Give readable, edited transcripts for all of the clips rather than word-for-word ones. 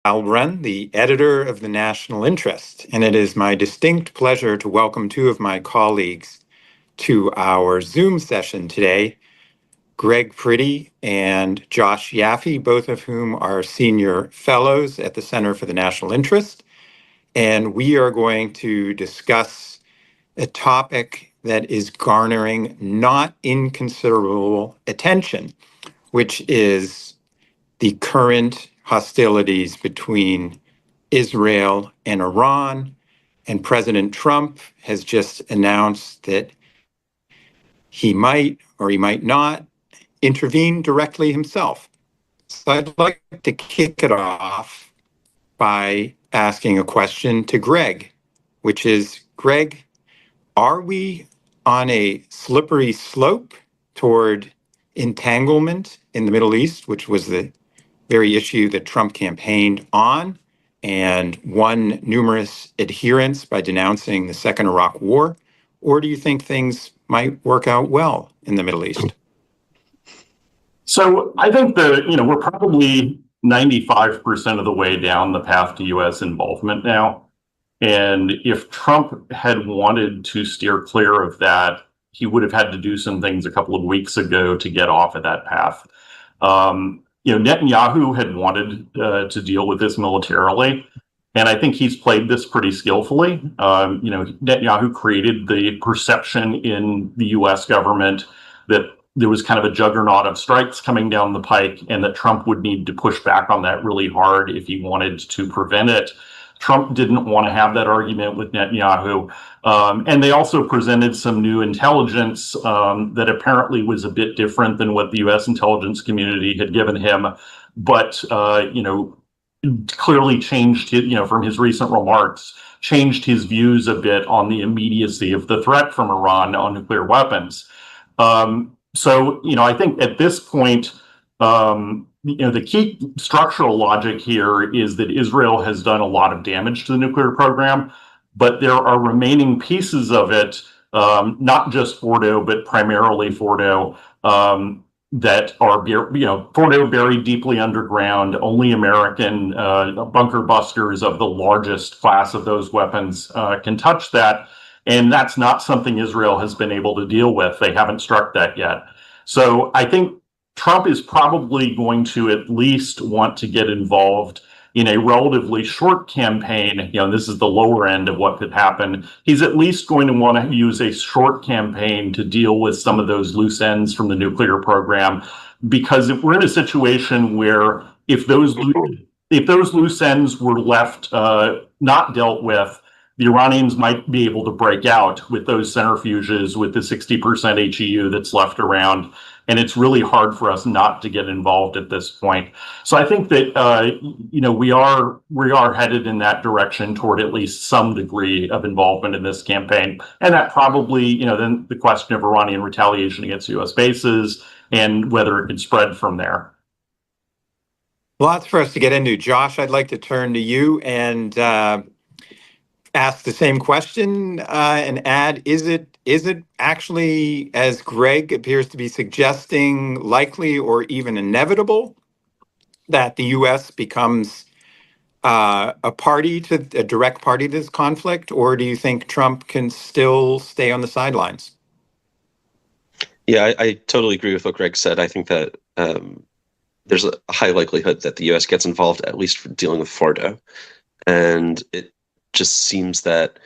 Albrun, the editor of the National Interest, and it is my distinct pleasure to welcome two of my colleagues to our Zoom session today, Greg Priddy and Josh Yaffe, both of whom are senior fellows at the Center for the National Interest. And we are going to discuss a topic that is garnering not inconsiderable attention, which is the current hostilities between Israel and Iran. And President Trump has just announced that he might or he might not intervene directly himself. So I'd like to kick it off by asking a question to Greg, which is, Greg, are we on a slippery slope toward entanglement in the Middle East, which was the very issue that Trump campaigned on and won numerous adherents by denouncing the Second Iraq War? Or do you think things might work out well in the Middle East? So I think we're probably 95% of the way down the path to U.S. involvement now. And if Trump had wanted to steer clear of that, he would have had to do some things a couple of weeks ago to get off of that path. Netanyahu had wanted to deal with this militarily, and I think he's played this pretty skillfully. Netanyahu created the perception in the U.S. government that there was kind of a juggernaut of strikes coming down the pike, and that Trump would need to push back on that really hard if he wanted to prevent it. Trump didn't want to have that argument with Netanyahu. And they also presented some new intelligence that apparently was a bit different than what the U.S. intelligence community had given him, but, clearly changed his, from his recent remarks, changed his views a bit on the immediacy of the threat from Iran on nuclear weapons. I think at this point, the key structural logic here is that Israel has done a lot of damage to the nuclear program, but there are remaining pieces of it, not just Fordo, but primarily Fordo, that are, Fordo buried deeply underground. Only American bunker busters of the largest class of those weapons can touch that. And that's not something Israel has been able to deal with. They haven't struck that yet. So I think Trump is probably going to at least want to get involved in a relatively short campaign. This is the lower end of what could happen. He's at least going to want to use a short campaign to deal with some of those loose ends from the nuclear program. Because if we're in a situation where if those loose ends were left not dealt with, the Iranians might be able to break out with those centrifuges with the 60% HEU that's left around. And it's really hard for us not to get involved at this point. So I think that, we are headed in that direction toward at least some degree of involvement in this campaign. And that probably, then the question of Iranian retaliation against U.S. bases and whether it can spread from there. Lots for us to get into. Josh, I'd like to turn to you and ask the same question and add, is it actually, as Greg appears to be suggesting, likely or even inevitable that the U.S. becomes a direct party to this conflict, or do you think Trump can still stay on the sidelines? Yeah, I totally agree with what Greg said. I think that there's a high likelihood that the U.S. gets involved, at least for dealing with Fordo. And it just seems that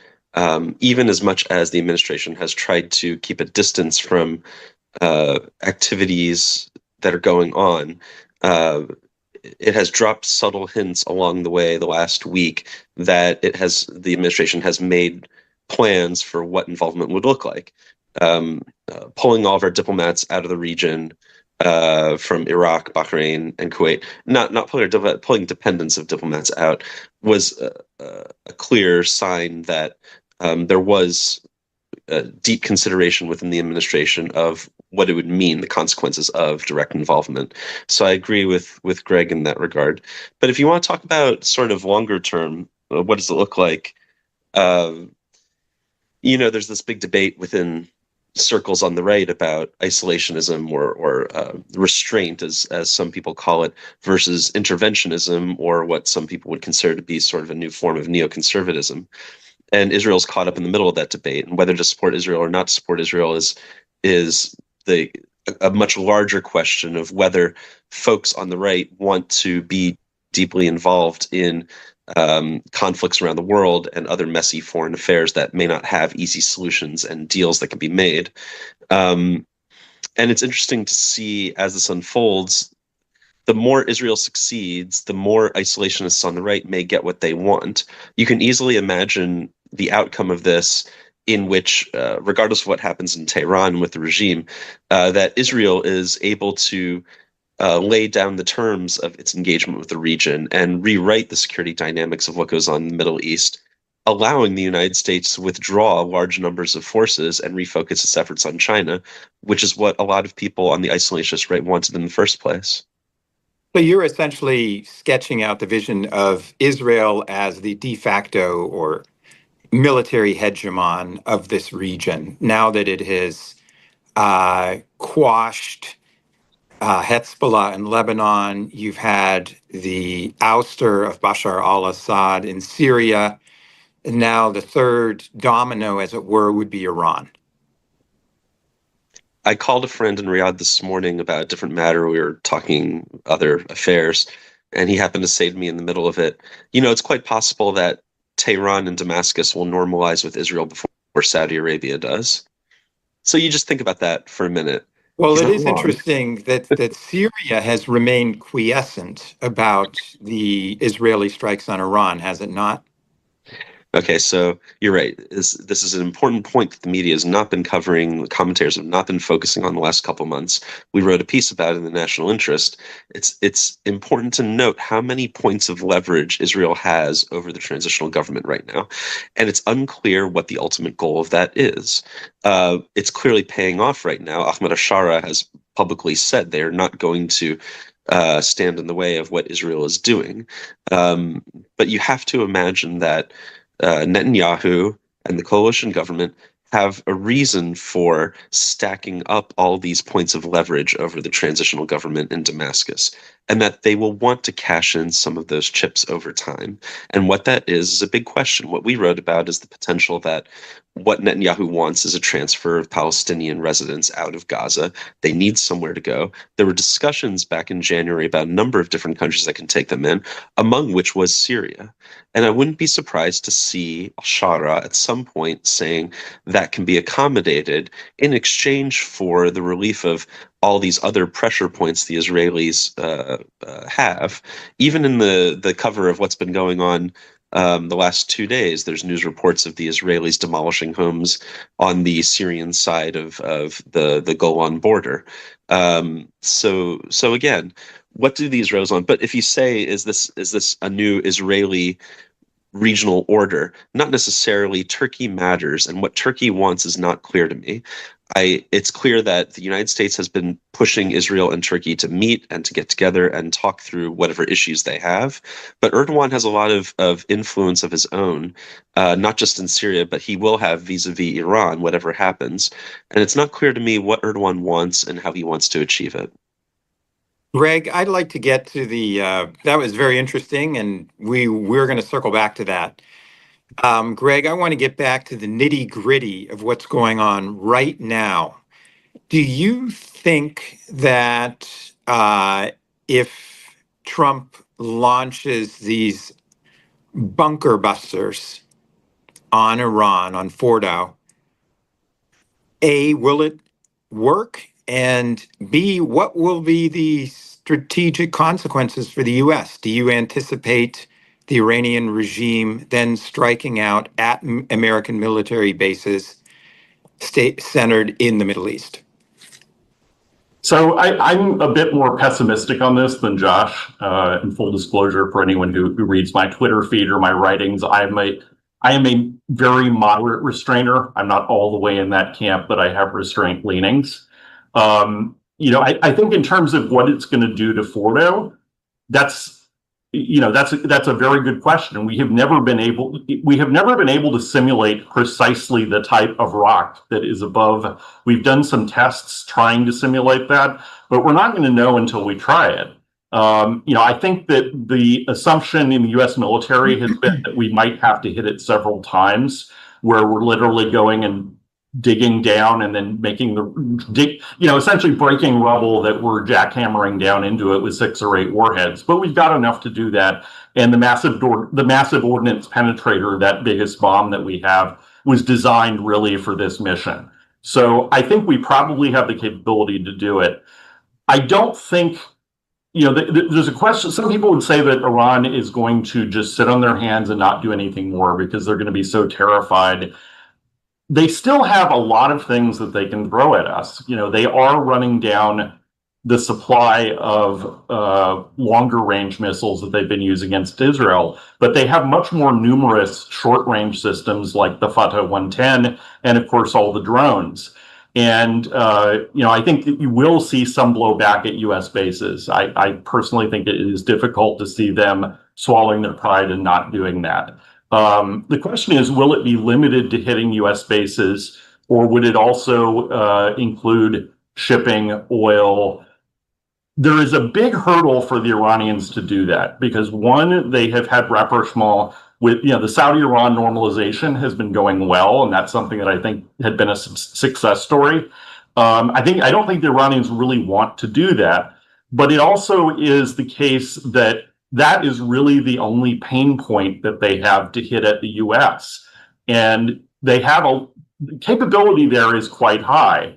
even as much as the administration has tried to keep a distance from activities that are going on, it has dropped subtle hints along the way the last week that the administration has made plans for what involvement would look like. Pulling all of our diplomats out of the region from Iraq, Bahrain, and Kuwait, not pulling dependents of diplomats out was a clear sign that there was deep consideration within the administration of what it would mean, the consequences of direct involvement. So I agree with Greg in that regard. But if you want to talk about sort of longer term, what does it look like? There's this big debate within circles on the right about isolationism or restraint, as some people call it, versus interventionism, or what some people would consider to be sort of a new form of neoconservatism. And Israel's caught up in the middle of that debate, and whether to support Israel or not to support Israel is a much larger question of whether folks on the right want to be deeply involved in conflicts around the world and other messy foreign affairs that may not have easy solutions and deals that can be made. And it's interesting to see as this unfolds, the more Israel succeeds, the more isolationists on the right may get what they want. You can easily imagine the outcome of this, in which, regardless of what happens in Tehran with the regime, that Israel is able to lay down the terms of its engagement with the region and rewrite the security dynamics of what goes on in the Middle East, allowing the United States to withdraw large numbers of forces and refocus its efforts on China, which is what a lot of people on the isolationist right wanted in the first place. So you're essentially sketching out the vision of Israel as the de facto or military hegemon of this region, now that it has quashed Hezbollah in Lebanon. You've had the ouster of Bashar al-Assad in Syria, and now the third domino, as it were, would be Iran. I called a friend in Riyadh this morning about a different matter. We were talking other affairs, and he happened to say to me in the middle of it, it's quite possible that Tehran and Damascus will normalize with Israel before Saudi Arabia does. So you just think about that for a minute. Well, He's it not is wrong. interesting that Syria has remained quiescent about the Israeli strikes on Iran, has it not? Okay, so you're right. This is an important point that the media has not been covering, the commentators have not been focusing on the last couple months. We wrote a piece about it in the National Interest. It's important to note how many points of leverage Israel has over the transitional government right now. And it's unclear what the ultimate goal of that is. It's clearly paying off right now. Ahmed Ashara has publicly said they're not going to stand in the way of what Israel is doing. But you have to imagine that Netanyahu and the coalition government have a reason for stacking up all these points of leverage over the transitional government in Damascus, and that they will want to cash in some of those chips over time. And what that is a big question. What we wrote about is the potential that what Netanyahu wants is a transfer of Palestinian residents out of Gaza. They need somewhere to go. There were discussions back in January about a number of different countries that can take them in, among which was Syria. And I wouldn't be surprised to see al-Shara at some point saying that can be accommodated in exchange for the relief of all these other pressure points the Israelis have. Even in the cover of what's been going on the last 2 days, there's news reports of the Israelis demolishing homes on the Syrian side of the Golan border. So again, what do the Israelis want? But if you say, is this a new Israeli regional order? Not necessarily. Turkey matters, and what Turkey wants is not clear to me. It's clear that the United States has been pushing Israel and Turkey to meet and to get together and talk through whatever issues they have. But Erdogan has a lot of influence of his own, not just in Syria, but he will have vis-a-vis Iran, whatever happens. And it's not clear to me what Erdogan wants and how he wants to achieve it. Greg, I'd like to get to that was very interesting, and we're going to circle back to that. Greg, I want to get back to the nitty-gritty of what's going on right now. Do you think that if Trump launches these bunker busters on Iran, on Fordow, A, will it work? And B, what will be the strategic consequences for the U.S.? Do you anticipate the Iranian regime then striking out at American military bases centered in the Middle East? So I'm a bit more pessimistic on this than Josh. In full disclosure, for anyone who reads my Twitter feed or my writings, I am a very moderate restrainer. I'm not all the way in that camp, but I have restraint leanings. I think in terms of what it's going to do to Fordo, that's That's a very good question. We have never been able to simulate precisely the type of rock that is above. We've done some tests trying to simulate that, but we're not going to know until we try it. I think that the assumption in the U.S. military has been that we might have to hit it several times, where we're literally going and digging down and then essentially breaking rubble that we're jackhammering down into it with 6 or 8 warheads. But we've got enough to do that. And the massive ordnance penetrator, that biggest bomb that we have, was designed really for this mission. So I think we probably have the capability to do it. I don't think, there's a question. Some people would say that Iran is going to just sit on their hands and not do anything more because they're going to be so terrified. They still have a lot of things that they can throw at us. They are running down the supply of longer range missiles that they've been using against Israel, but they have much more numerous short range systems like the Fatah 110 and, of course, all the drones. And, I think that you will see some blowback at U.S. bases. I personally think it is difficult to see them swallowing their pride and not doing that. The question is, will it be limited to hitting U.S. bases, or would it also include shipping oil? There is a big hurdle for the Iranians to do that because, one, they have had rapprochement with, the Saudi-Iran normalization has been going well, and that's something that I think had been a success story. I don't think the Iranians really want to do that, but it also is the case that that is really the only pain point that they have to hit at the U.S. And they have the capability there is quite high.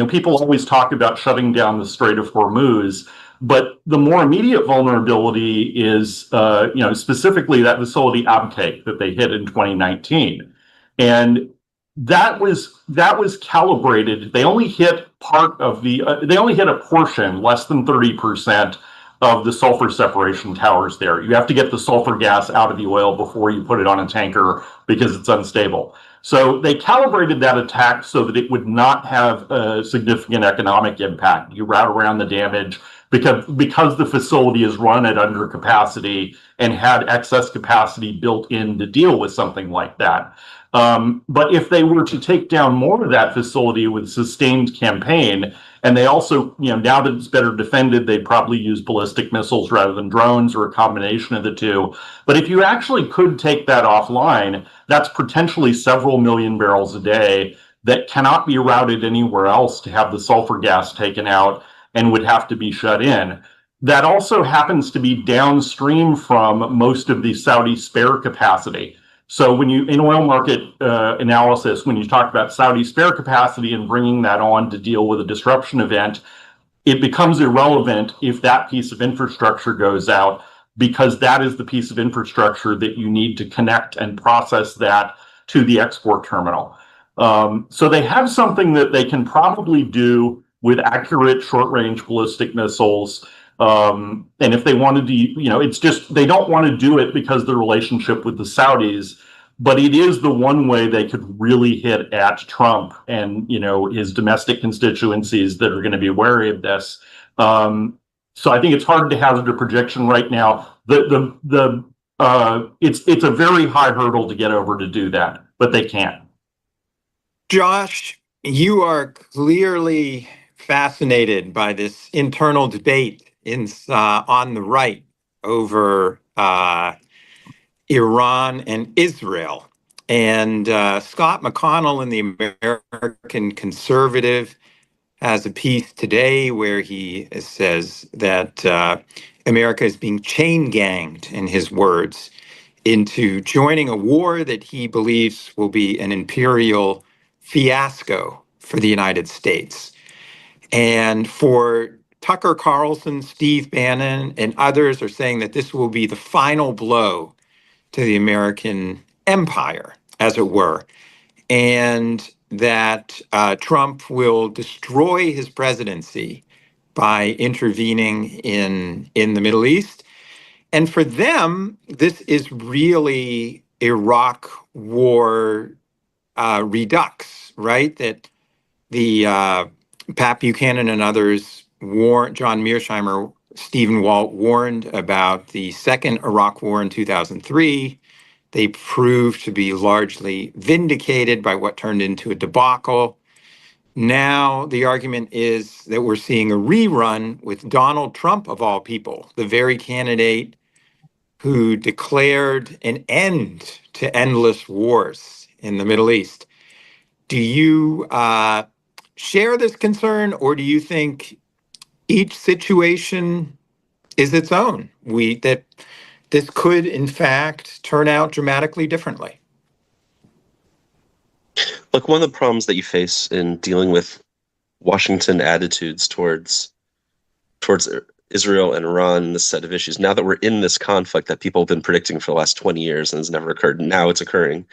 People always talk about shutting down the Strait of Hormuz, but the more immediate vulnerability is, specifically that facility Abqaiq that they hit in 2019. And that was calibrated. They only hit they only hit a portion, less than 30%, of the sulfur separation towers there. You have to get the sulfur gas out of the oil before you put it on a tanker because it's unstable. So they calibrated that attack so that it would not have a significant economic impact. You route around the damage because the facility is run at under capacity and had excess capacity built in to deal with something like that. But if they were to take down more of that facility with sustained campaign, and they also, now that it's better defended, they'd probably use ballistic missiles rather than drones or a combination of the two. But if you actually could take that offline, that's potentially several million barrels a day that cannot be routed anywhere else to have the sulfur gas taken out and would have to be shut in. That also happens to be downstream from most of the Saudi spare capacity. So when in oil market analysis, when you talk about Saudi spare capacity and bringing that on to deal with a disruption event, it becomes irrelevant if that piece of infrastructure goes out, because that is the piece of infrastructure that you need to connect and process that to the export terminal. So they have something that they can probably do with accurate short-range ballistic missiles. And if they wanted to, it's just they don't want to do it because of the relationship with the Saudis, but it is the one way they could really hit at Trump and, his domestic constituencies that are going to be wary of this. So I think it's hard to hazard a projection right now. It's a very high hurdle to get over to do that, but they can. Josh, you are clearly fascinated by this internal debate on the right over Iran and Israel. And Scott McConnell in the American Conservative has a piece today where he says that America is being chain ganged, in his words, into joining a war that he believes will be an imperial fiasco for the United States. And for Tucker Carlson, Steve Bannon, and others are saying that this will be the final blow to the American empire, as it were, and that Trump will destroy his presidency by intervening in the Middle East. And for them, this is really Iraq war redux, right? That the Pat Buchanan and others, John Mearsheimer, Stephen Walt warned about the second Iraq War in 2003. They proved to be largely vindicated by what turned into a debacle. Now, the argument is that we're seeing a rerun with Donald Trump, of all people, the very candidate who declared an end to endless wars in the Middle East. Do you share this concern, or do you think each situation is its own? That this could, in fact, turn out dramatically differently? Look, one of the problems that you face in dealing with Washington attitudes towards Israel and Iran and this set of issues, now that we're in this conflict that people have been predicting for the last 20 years and has never occurred, now it's occurring,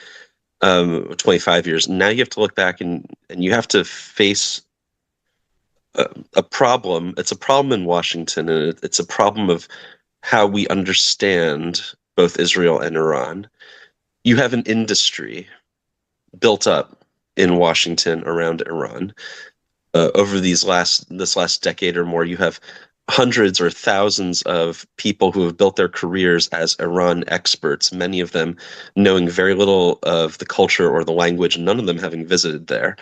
25 years. Now you have to look back and you have to face a problem. It's a problem in Washington, and it's a problem of how we understand both Israel and Iran. You have an industry built up in Washington around Iran. Over this last decade or more, you have hundreds or thousands of people who have built their careers as Iran experts, many of them knowing very little of the culture or the language, none of them having visited there.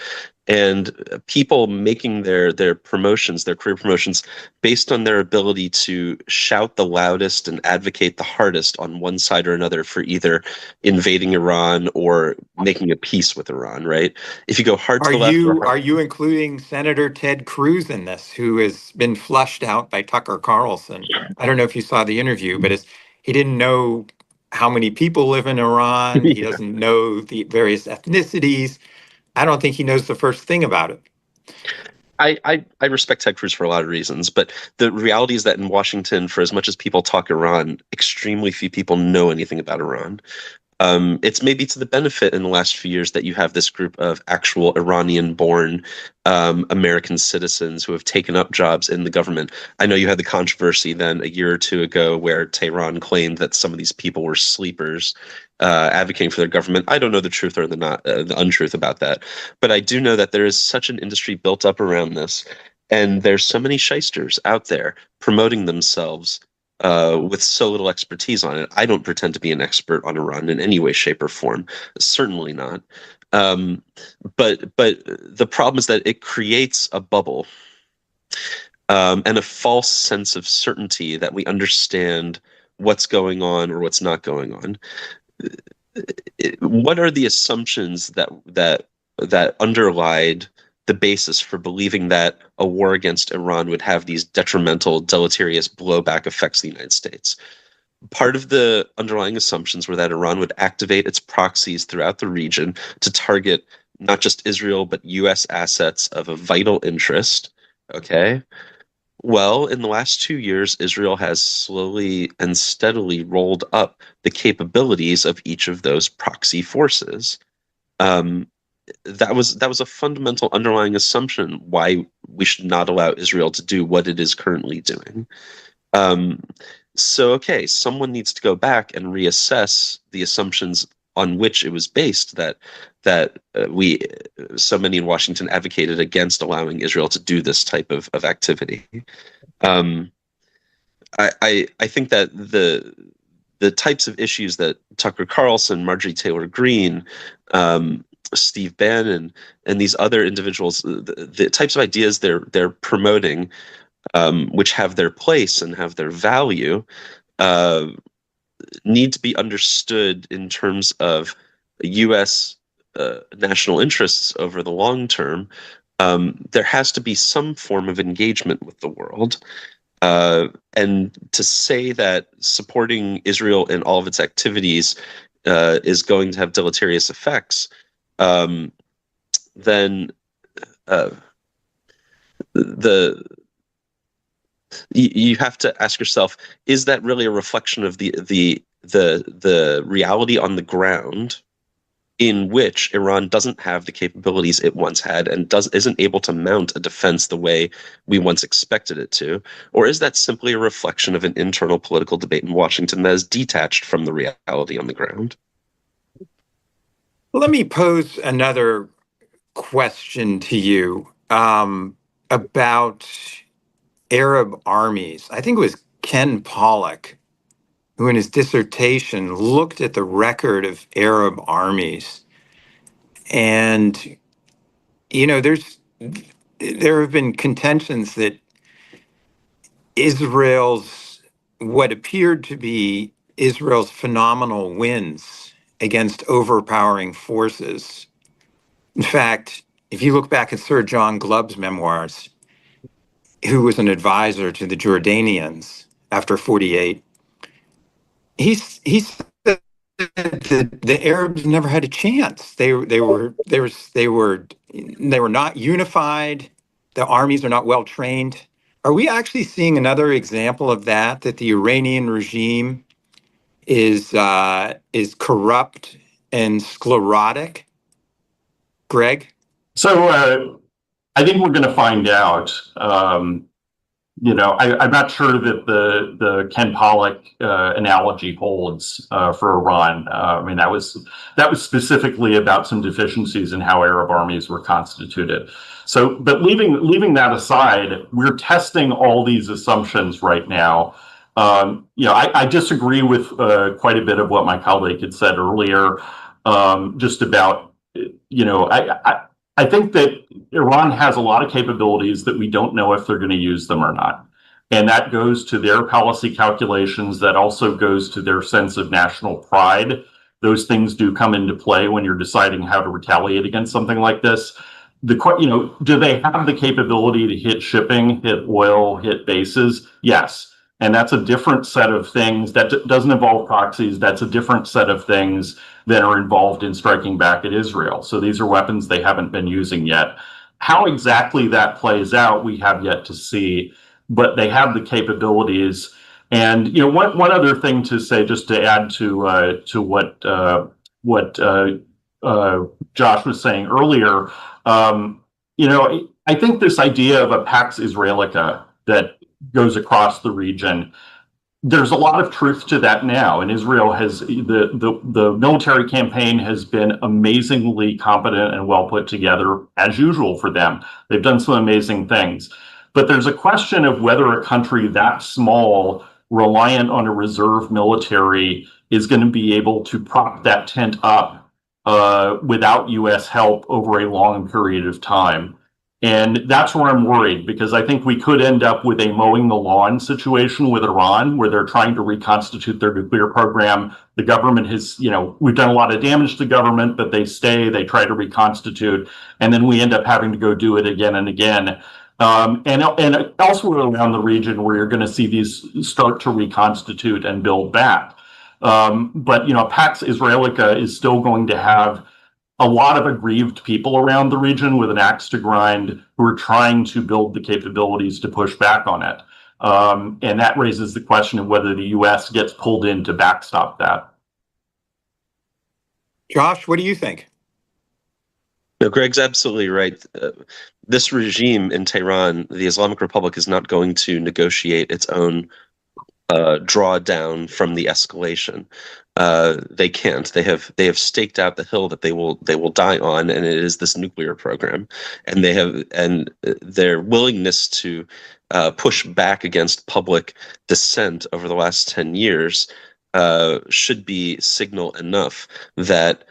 And people making their promotions, their career promotions, based on their ability to shout the loudest and advocate the hardest on one side or another for either invading Iran or making a peace with Iran, right? If you go hard to the left, Are you including Senator Ted Cruz in this, who has been flushed out by Tucker Carlson? I don't know if you saw the interview, but he didn't know how many people live in Iran. He doesn't know the various ethnicities. I don't think he knows the first thing about it. I respect Ted Cruz for a lot of reasons, but the reality is that in Washington, for as much as people talk Iran, extremely few people know anything about Iran. It's maybe to the benefit in the last few years that you have this group of actual Iranian-born American citizens who have taken up jobs in the government. I know you had the controversy then a year or two ago where Tehran claimed that some of these people were sleepers advocating for their government. I don't know the truth or the untruth about that, but I do know that there is such an industry built up around this, and there's so many shysters out there promoting themselves with so little expertise on it. I don't pretend to be an expert on Iran in any way, shape, or form. Certainly not. But the problem is that it creates a bubble and a false sense of certainty that we understand what's going on or what's not going on. What are the assumptions that underlied the basis for believing that a war against Iran would have these detrimental, deleterious blowback effects to the United States? Part of the underlying assumptions were that Iran would activate its proxies throughout the region to target not just Israel, but U.S. assets of a vital interest. Okay. Well, in the last 2 years, Israel has slowly and steadily rolled up the capabilities of each of those proxy forces. That was a fundamental underlying assumption why we should not allow Israel to do what it is currently doing. Okay, someone needs to go back and reassess the assumptions on which it was based that so many in Washington advocated against allowing Israel to do this type of activity. I think that the types of issues that Tucker Carlson, Marjorie Taylor Greene, Steve Bannon, and these other individuals, the types of ideas they're promoting, which have their place and have their value, need to be understood in terms of U.S. National interests over the long term. There has to be some form of engagement with the world. And to say that supporting Israel in all of its activities is going to have deleterious effects, then you have to ask yourself: is that really a reflection of the reality on the ground, in which Iran doesn't have the capabilities it once had and isn't able to mount a defense the way we once expected it to? Or is that simply a reflection of an internal political debate in Washington that is detached from the reality on the ground? Let me pose another question to you about Arab armies. I think it was Ken Pollock who, in his dissertation, looked at the record of Arab armies. And, there have been contentions that what appeared to be Israel's phenomenal wins against overpowering forces. In fact, if you look back at Sir John Glubb's memoirs, who was an advisor to the Jordanians after 48, he said that the Arabs never had a chance. They were not unified. The armies are not well trained. Are we actually seeing another example of that the Iranian regime is corrupt and sclerotic? Greg? So I think we're going to find out. I'm not sure that the Ken Pollock analogy holds for Iran. I mean, that was specifically about some deficiencies in how Arab armies were constituted. So, but leaving that aside, we're testing all these assumptions right now. I disagree with quite a bit of what my colleague had said earlier, just about, I think that Iran has a lot of capabilities that we don't know if they're going to use them or not. And that goes to their policy calculations. That also goes to their sense of national pride. Those things do come into play when you're deciding how to retaliate against something like this. Do they have the capability to hit shipping, hit oil, hit bases? Yes. And that's a different set of things. That doesn't involve proxies. That's a different set of things that are involved in striking back at Israel. So these are weapons they haven't been using yet. How exactly that plays out, we have yet to see, but they have the capabilities. And one other thing to say, just to add to what Josh was saying earlier, I think this idea of a Pax Israelica that goes across the region, there's a lot of truth to that now. And Israel has the military campaign has been amazingly competent and well put together, as usual for them. They've done some amazing things. But there's a question of whether a country that small, reliant on a reserve military, is going to be able to prop that tent up without U.S. help over a long period of time. And that's where I'm worried, because I think we could end up with a mowing the lawn situation with Iran, where they're trying to reconstitute their nuclear program. The government has, we've done a lot of damage to the government, but they try to reconstitute, and then we end up having to go do it again and again. And elsewhere around the region, where you're going to see these start to reconstitute and build back. But Pax Israelica is still going to have a lot of aggrieved people around the region with an axe to grind who are trying to build the capabilities to push back on it. And that raises the question of whether the U.S. gets pulled in to backstop that. Josh, what do you think? No, Greg's absolutely right. This regime in Tehran, the Islamic Republic, is not going to negotiate its own drawdown from the escalation. They can't. They have staked out the hill that they will die on, and it is this nuclear program. And their willingness to push back against public dissent over the last 10 years should be signal enough that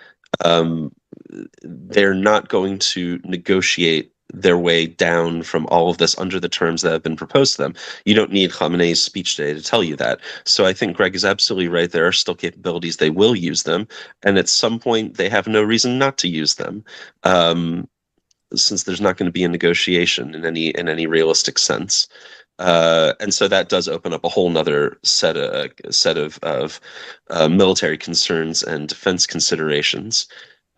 they're not going to negotiate their way down from all of this under the terms that have been proposed to them. You don't need Khamenei's speech today to tell you that. So I think Greg is absolutely right. There are still capabilities. They will use them. And at some point, they have no reason not to use them, since there's not going to be a negotiation in any realistic sense. And so that does open up a whole nother set of military concerns and defense considerations.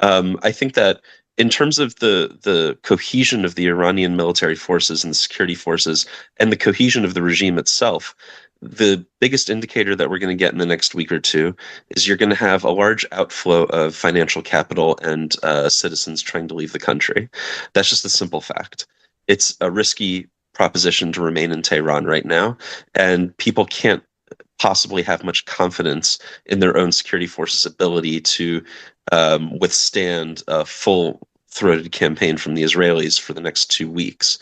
I think that in terms of the cohesion of the Iranian military forces and the security forces and the cohesion of the regime itself, the biggest indicator that we're going to get in the next week or two is you're going to have a large outflow of financial capital and citizens trying to leave the country. That's just a simple fact. It's a risky proposition to remain in Tehran right now, and people can't possibly have much confidence in their own security forces' ability to withstand a full-throated campaign from the Israelis for the next 2 weeks.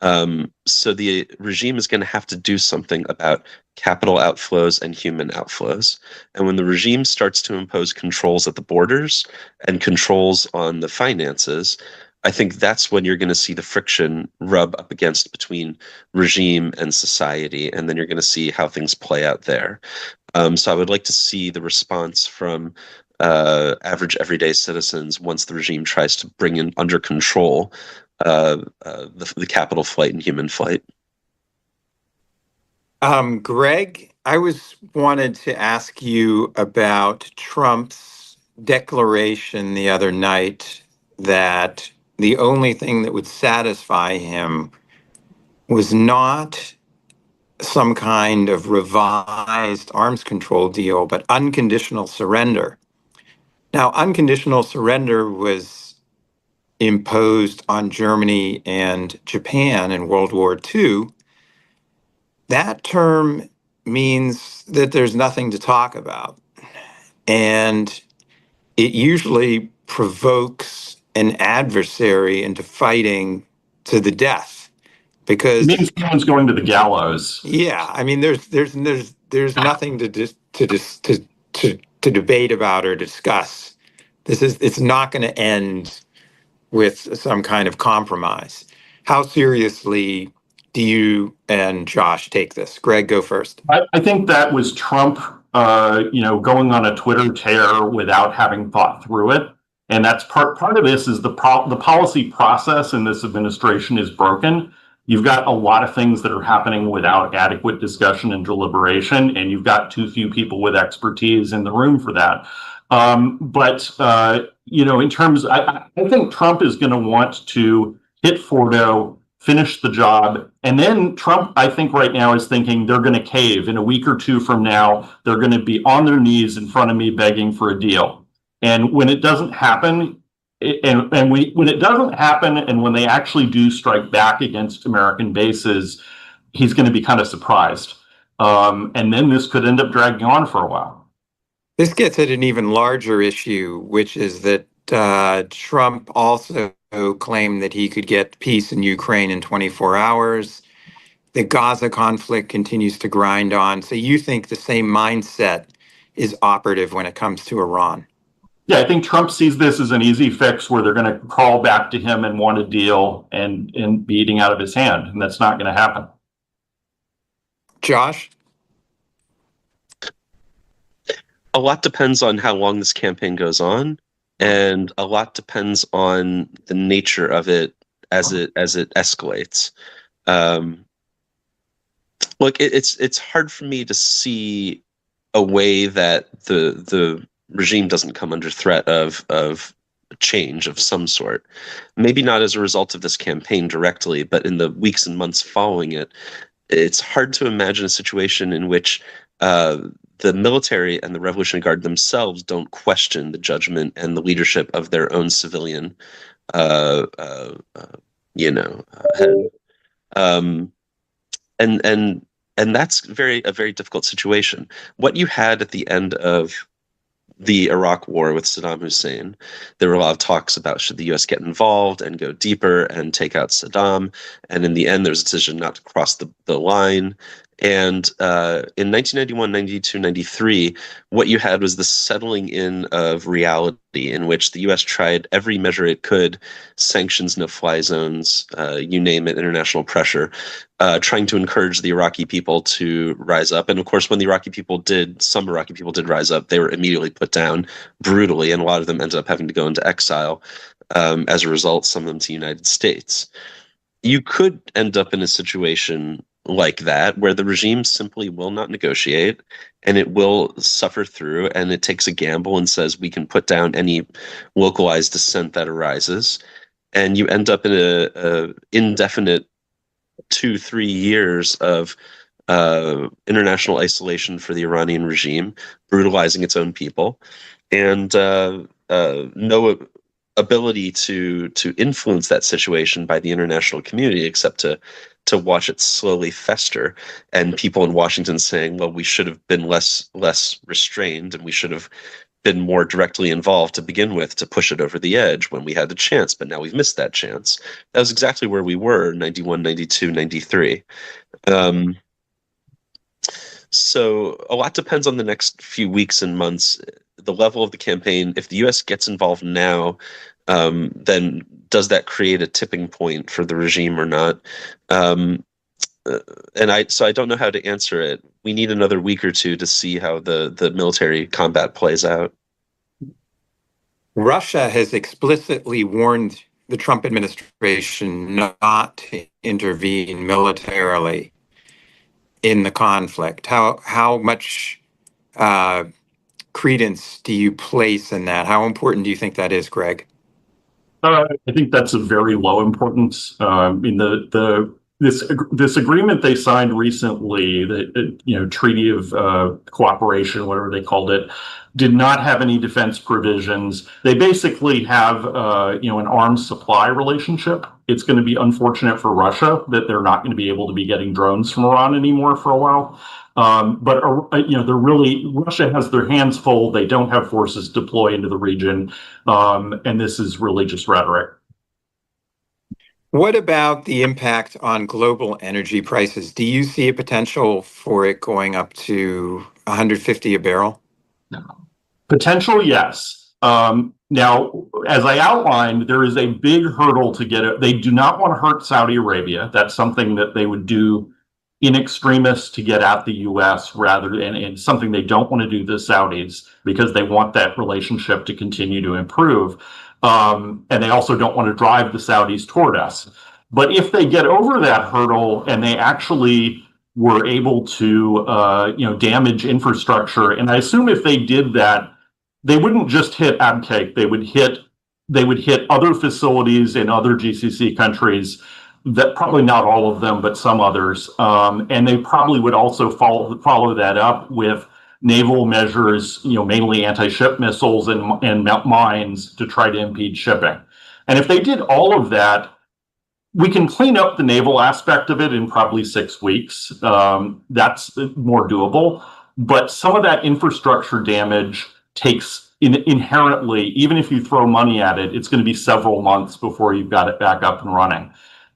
So the regime is going to have to do something about capital outflows and human outflows. And when the regime starts to impose controls at the borders and controls on the finances, I think that's when you're going to see the friction rub up against between regime and society, and then you're going to see how things play out there. So I would like to see the response from average everyday citizens once the regime tries to bring in under control the capital flight and human flight. Greg, I wanted to ask you about Trump's declaration the other night that the only thing that would satisfy him was not some kind of revised arms control deal, but unconditional surrender. Now, unconditional surrender was imposed on Germany and Japan in World War II. That term means that there's nothing to talk about. And it usually provokes an adversary into fighting to the death. Because it means someone's going to the gallows. Yeah, I mean, there's nothing to debate about or discuss. It's not going to end with some kind of compromise. How seriously do you and Josh take this? Greg, go first. I think that was Trump, going on a Twitter tear without having thought through it. And that's part of this is the policy process in this administration is broken. You've got a lot of things that are happening without adequate discussion and deliberation, and you've got too few people with expertise in the room for that. In terms, I think Trump is going to want to hit Fordo, finish the job, and then Trump, I think right now is thinking they're going to cave. In a week or two from now, they're going to be on their knees in front of me begging for a deal. And when it doesn't happen, when it doesn't happen, and when they actually do strike back against American bases, he's going to be kind of surprised. And then this could end up dragging on for a while. This gets at an even larger issue, which is that Trump also claimed that he could get peace in Ukraine in 24 hours. The Gaza conflict continues to grind on. So you think the same mindset is operative when it comes to Iran? Yeah, I think Trump sees this as an easy fix where they're going to crawl back to him and want a deal and be eating out of his hand. And that's not going to happen. Josh? A lot depends on how long this campaign goes on, and a lot depends on the nature of it as it escalates. Look, it's hard for me to see a way that the regime doesn't come under threat of change of some sort. Maybe not as a result of this campaign directly, but in the weeks and months following it, it's hard to imagine a situation in which the military and the Revolutionary Guard themselves don't question the judgment and the leadership of their own civilian, head. And that's a very difficult situation. What you had at the end of the Iraq War with Saddam Hussein, there were a lot of talks about should the U.S. get involved and go deeper and take out Saddam. And in the end, there was a decision not to cross the line. And in 1991, 92, 93, what you had was the settling in of reality in which the U.S. tried every measure it could, sanctions, no-fly zones, you name it, international pressure, trying to encourage the Iraqi people to rise up. And of course, when some Iraqi people did rise up, they were immediately put down brutally, and a lot of them ended up having to go into exile. As a result, some of them to the United States. You could end up in a situation like that, where the regime simply will not negotiate and it will suffer through, and it takes a gamble and says we can put down any localized dissent that arises, and you end up in a indefinite 2-3 years of international isolation for the Iranian regime, brutalizing its own people, and no ability to influence that situation by the international community except to watch it slowly fester, and people in Washington saying, well, we should have been less restrained, and we should have been more directly involved to begin with to push it over the edge when we had the chance, but now we've missed that chance. That was exactly where we were 91, 92, 93. So a lot depends on the next few weeks and months, the level of the campaign. If the U.S. gets involved now, then does that create a tipping point for the regime or not? So I don't know how to answer it. We need another week or two to see how the military combat plays out. Russia has explicitly warned the Trump administration not to intervene militarily in the conflict. How much credence do you place in that? How important do you think that is, Greg? I think that's a very low importance. This agreement they signed recently, the Treaty of Cooperation, whatever they called it, did not have any defense provisions. They basically have an arms supply relationship. It's going to be unfortunate for Russia that they're not going to be able to be getting drones from Iran anymore for a while. But Russia has their hands full. They don't have forces deployed into the region, and this is really just rhetoric. What about the impact on global energy prices? Do you see a potential for it going up to 150 a barrel? Potential, yes. Now, as I outlined, there is a big hurdle to get it. They do not want to hurt Saudi Arabia. That's something that they would do in extremis to get at the U.S. and something they don't want to do to the Saudis because they want that relationship to continue to improve. And they also don't want to drive the Saudis toward us. But if they get over that hurdle and they actually were able to, damage infrastructure, and I assume if they did that, they wouldn't just hit Abqaiq. They would hit other facilities in other GCC countries. That probably not all of them, but some others, and they probably would also follow that up with naval measures, mainly anti-ship missiles and mines to try to impede shipping. And if they did all of that, we can clean up the naval aspect of it in probably 6 weeks. That's more doable. But some of that infrastructure damage takes inherently, even if you throw money at it, it's going to be several months before you've got it back up and running.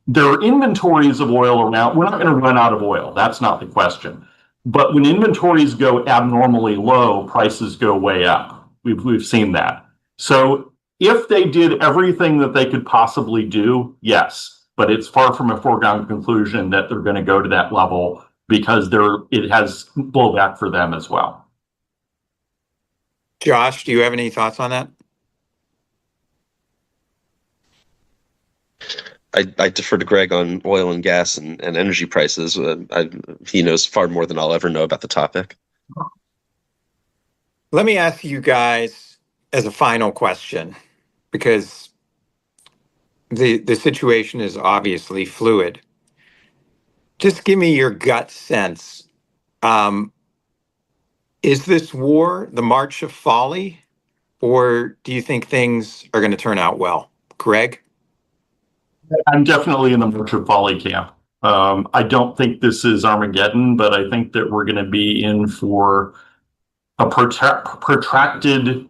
There are inventories of oil around. We're not going to run out of oil. That's not the question. But when inventories go abnormally low, prices go way up. We've seen that. So if they did everything that they could possibly do, yes. But it's far from a foregone conclusion that they're going to go to that level because it has blowback for them as well. Josh, do you have any thoughts on that? I defer to Greg on oil and gas and energy prices. He knows far more than I'll ever know about the topic. Let me ask you guys as a final question, because the situation is obviously fluid. Just give me your gut sense. Is this war the march of folly, or do you think things are going to turn out well? Greg? I'm definitely in the march of folly camp. I don't think this is Armageddon, but I think that we're going to be in for a protracted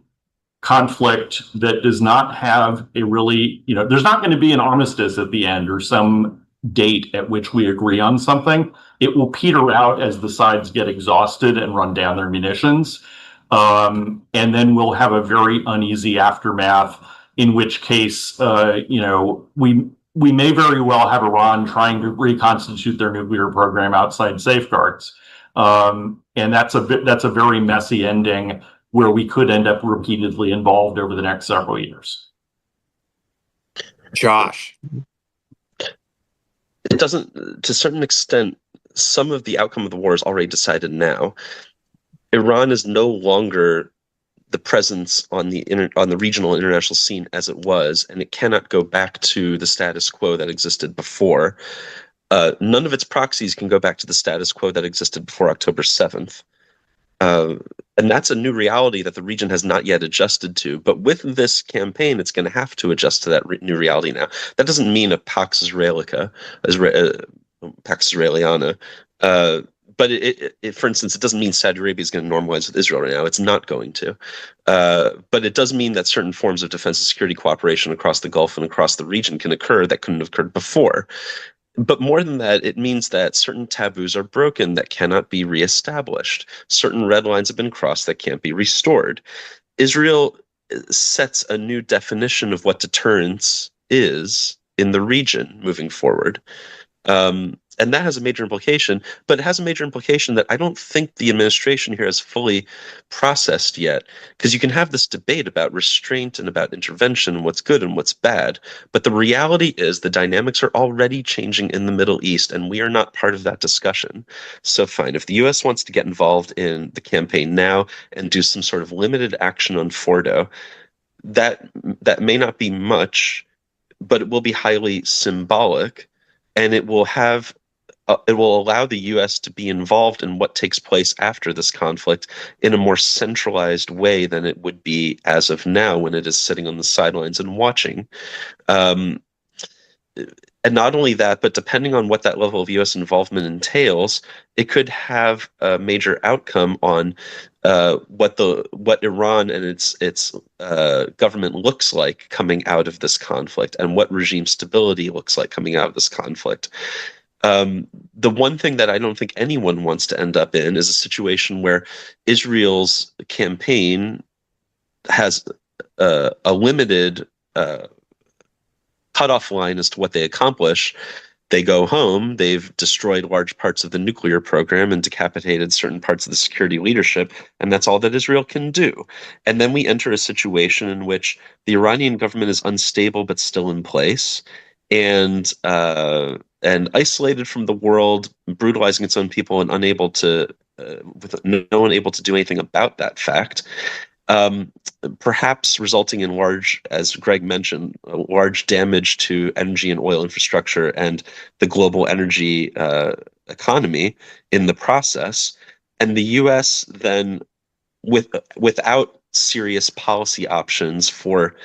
conflict that does not have a really, there's not going to be an armistice at the end or some date at which we agree on something. It will peter out as the sides get exhausted and run down their munitions. And then we'll have a very uneasy aftermath, in which case, we may very well have Iran trying to reconstitute their nuclear program outside safeguards. And that's a very messy ending where we could end up repeatedly involved over the next several years. Josh? It doesn't, to a certain extent, some of the outcome of the war is already decided now. Iran is no longer the presence on the regional international scene as it was, and it cannot go back to the status quo that existed before. None of its proxies can go back to the status quo that existed before October 7th. And that's a new reality that the region has not yet adjusted to. But with this campaign, it's going to have to adjust to that new reality now. That doesn't mean a Pax Israelica, Pax Israeliana. but for instance, it doesn't mean Saudi Arabia is going to normalize with Israel right now. It's not going to. But it does mean that certain forms of defense and security cooperation across the Gulf and across the region can occur that couldn't have occurred before. But more than that, it means that certain taboos are broken that cannot be reestablished. Certain red lines have been crossed that can't be restored. Israel sets a new definition of what deterrence is in the region moving forward. And that has a major implication, but it has a major implication that I don't think the administration here has fully processed yet, because you can have this debate about restraint and about intervention and what's good and what's bad, but the reality is the dynamics are already changing in the Middle East, and we are not part of that discussion. So fine, if the US wants to get involved in the campaign now and do some sort of limited action on Fordo, that may not be much, but it will be highly symbolic, and it will allow the U.S. to be involved in what takes place after this conflict in a more centralized way than it would be as of now, when it is sitting on the sidelines and watching. And not only that, but depending on what that level of U.S. involvement entails, it could have a major outcome on what Iran and its government looks like coming out of this conflict, and what regime stability looks like coming out of this conflict. The one thing that I don't think anyone wants to end up in is a situation where Israel's campaign has a limited cutoff line as to what they accomplish. They go home, they've destroyed large parts of the nuclear program and decapitated certain parts of the security leadership, and that's all that Israel can do. And then we enter a situation in which the Iranian government is unstable but still in place, and isolated from the world, brutalizing its own people, and unable to, with no one able to do anything about that fact. Perhaps resulting in large, as Greg mentioned, large damage to energy and oil infrastructure and the global energy economy in the process. And the U.S. then, without serious policy options for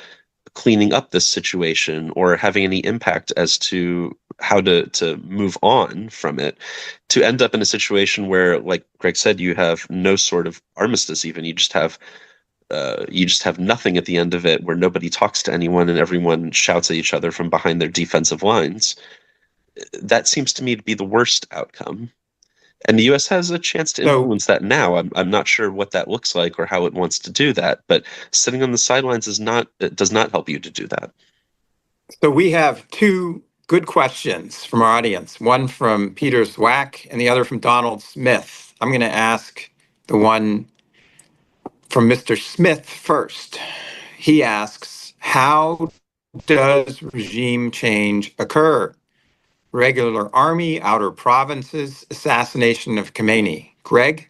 cleaning up this situation or having any impact as to how to move on from it, to end up in a situation where, like Greg said, you have no sort of armistice even. You just have nothing at the end of it, where nobody talks to anyone and everyone shouts at each other from behind their defensive lines. That seems to me to be the worst outcome. And the U.S. has a chance to influence that now. I'm not sure what that looks like or how it wants to do that, but sitting on the sidelines does not help you to do that. So we have two good questions from our audience, one from Peter Zwack and the other from Donald Smith. I'm going to ask the one from Mr. Smith first. He asks, how does regime change occur? Regular army, outer provinces, assassination of Khomeini. Greg?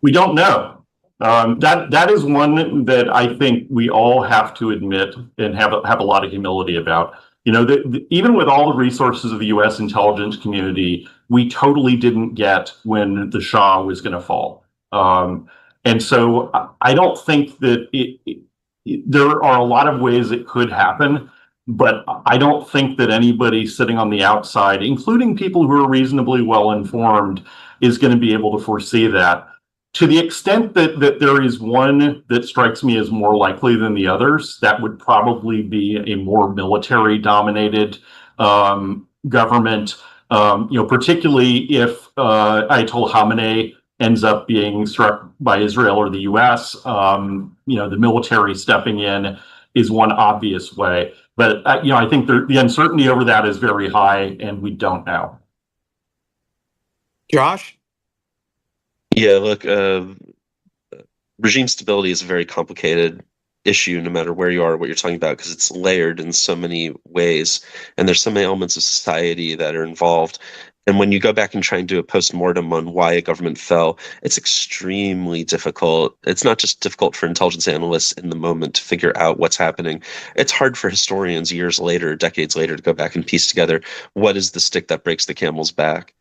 We don't know. That is one that I think we all have to admit and have a lot of humility about. You know, even with all the resources of the U.S. intelligence community, we totally didn't get when the Shah was going to fall. And so I don't think that there are a lot of ways it could happen, but I don't think that anybody sitting on the outside, including people who are reasonably well informed, is going to be able to foresee that. To the extent that there is one that strikes me as more likely than the others, that would probably be a more military-dominated government. Particularly if Ayatollah Khamenei ends up being struck by Israel or the U.S. The military stepping in is one obvious way. But I think the uncertainty over that is very high, and we don't know. Josh? Yeah, look, regime stability is a very complicated issue, no matter where you are, what you're talking about, because it's layered in so many ways, and there's so many elements of society that are involved. And when you go back and try and do a post-mortem on why a government fell, it's extremely difficult. It's not just difficult for intelligence analysts in the moment to figure out what's happening. It's hard for historians years later, decades later, to go back and piece together what is the stick that breaks the camel's back.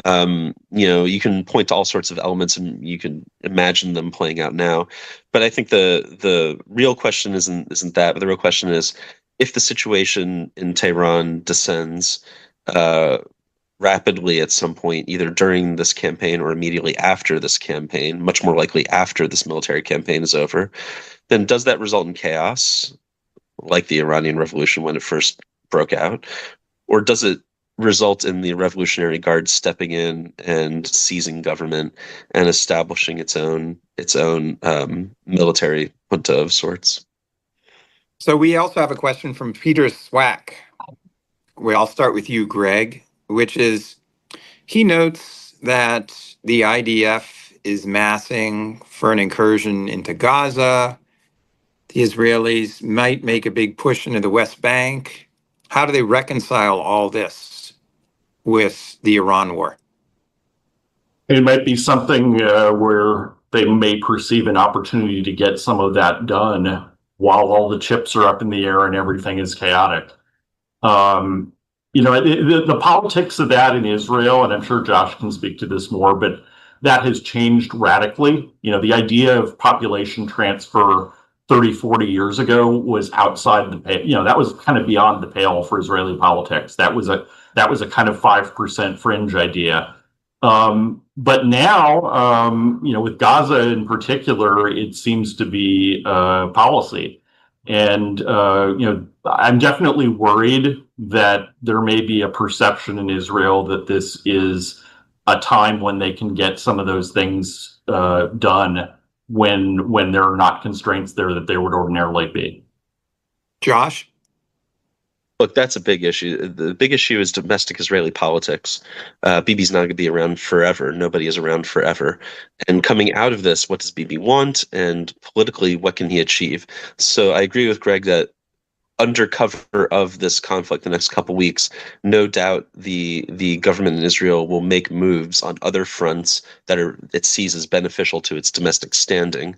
You can point to all sorts of elements and you can imagine them playing out now. But I think the real question isn't that, but the real question is, if the situation in Tehran descends, rapidly at some point, either during this campaign or immediately after this campaign, much more likely after this military campaign is over, then does that result in chaos, like the Iranian Revolution when it first broke out? Or does it result in the Revolutionary Guard stepping in and seizing government and establishing its own military junta of sorts? So we also have a question from Peter Swack. I'll start with you, Greg, which is, he notes that the IDF is massing for an incursion into Gaza. The Israelis might make a big push into the West Bank. How do they reconcile all this with the Iran war? It might be something where they may perceive an opportunity to get some of that done while all the chips are up in the air and everything is chaotic. The politics of that in Israel, and I'm sure Josh can speak to this more, but that has changed radically. The idea of population transfer 30, 40 years ago was outside the pale. That was kind of beyond the pale for Israeli politics. That was a kind of 5% fringe idea. But now, with Gaza in particular, it seems to be policy. And, I'm definitely worried that there may be a perception in Israel that this is a time when they can get some of those things done when there are not constraints there that there would ordinarily be. Josh? Look, that's a big issue. The big issue is domestic Israeli politics. Bibi's not going to be around forever. Nobody is around forever. And coming out of this, what does Bibi want? And politically, what can he achieve? So I agree with Greg that under cover of this conflict the next couple weeks, no doubt the government in Israel will make moves on other fronts that it sees as beneficial to its domestic standing.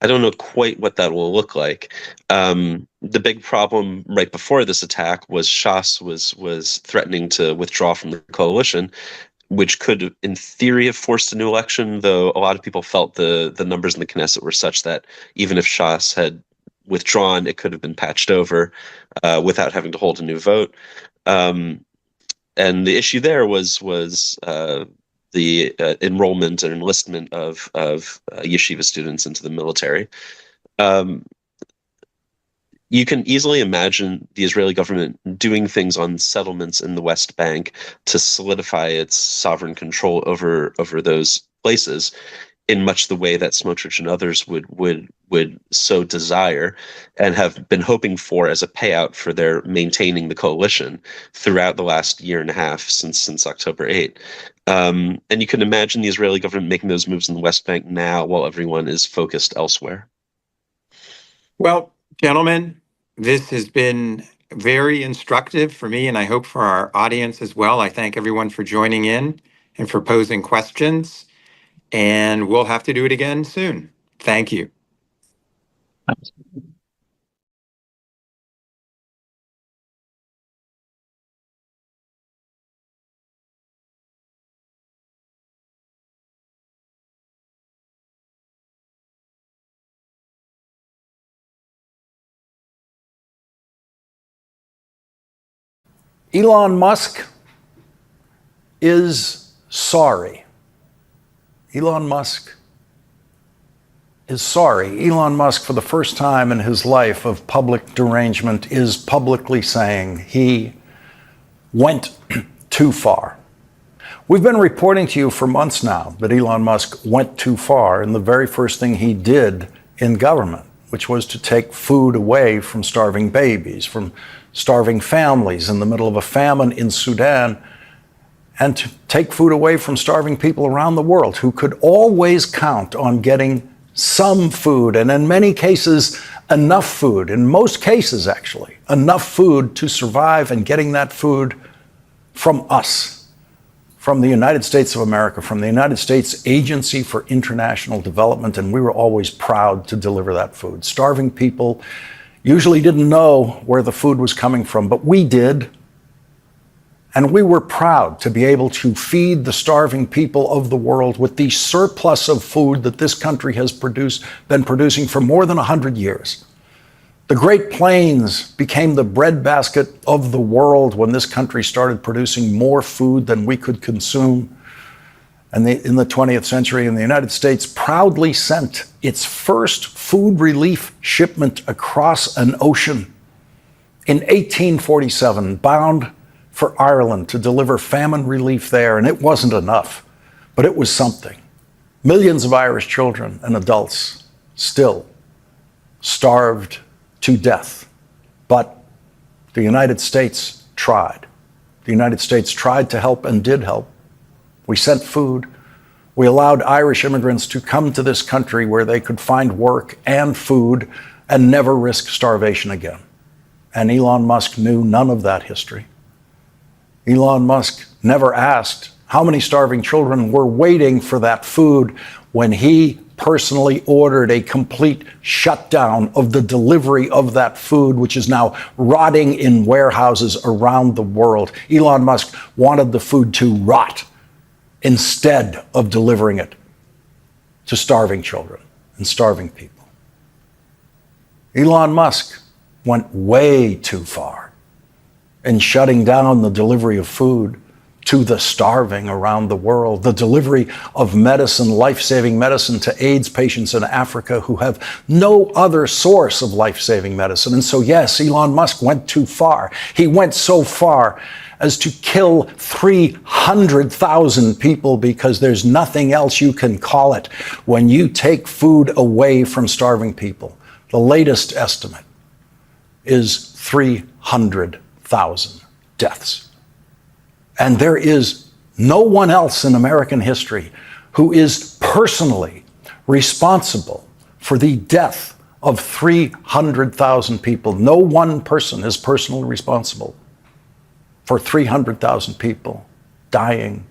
I don't know quite what that will look like. The big problem right before this attack was Shas was threatening to withdraw from the coalition, which could, in theory, have forced a new election, though a lot of people felt the numbers in the Knesset were such that even if Shas had withdrawn, it could have been patched over without having to hold a new vote. And the issue there was the enrollment and enlistment of yeshiva students into the military. You can easily imagine the Israeli government doing things on settlements in the West Bank to solidify its sovereign control over those places, in much the way that Smotrich and others would so desire and have been hoping for as a payout for their maintaining the coalition throughout the last year and a half since October 8. And you can imagine the Israeli government making those moves in the West Bank now while everyone is focused elsewhere. Well, gentlemen, this has been very instructive for me, and I hope for our audience as well. I thank everyone for joining in and for posing questions. And we'll have to do it again soon. Thank you. Thanks. Elon Musk is sorry. Elon Musk is sorry. Elon Musk, for the first time in his life of public derangement, is publicly saying he went too far. We've been reporting to you for months now that Elon Musk went too far in the very first thing he did in government, which was to take food away from starving babies, from starving families in the middle of a famine in Sudan, and to take food away from starving people around the world who could always count on getting some food, and in many cases, enough food, in most cases actually, enough food to survive, and getting that food from us, from the United States of America, from the United States Agency for International Development, and we were always proud to deliver that food. Starving people usually didn't know where the food was coming from, but we did. And we were proud to be able to feed the starving people of the world with the surplus of food that this country has been producing for more than 100 years. The Great Plains became the breadbasket of the world when this country started producing more food than we could consume. And in the 20th century, and the United States proudly sent its first food relief shipment across an ocean in 1847, bound for Ireland to deliver famine relief there. And it wasn't enough, but it was something. Millions of Irish children and adults still starved to death. But the United States tried. The United States tried to help and did help. We sent food. We allowed Irish immigrants to come to this country where they could find work and food and never risk starvation again. And Elon Musk knew none of that history. Elon Musk never asked how many starving children were waiting for that food when he personally ordered a complete shutdown of the delivery of that food, which is now rotting in warehouses around the world. Elon Musk wanted the food to rot instead of delivering it to starving children and starving people. Elon Musk went way too far in shutting down the delivery of food to the starving around the world, the delivery of medicine, life-saving medicine to AIDS patients in Africa who have no other source of life-saving medicine. And so, yes, Elon Musk went too far. He went so far as to kill 300,000 people because there's nothing else you can call it when you take food away from starving people. The latest estimate is 300,000 deaths. And there is no one else in American history who is personally responsible for the death of 300,000 people. No one person is personally responsible for 300,000 people dying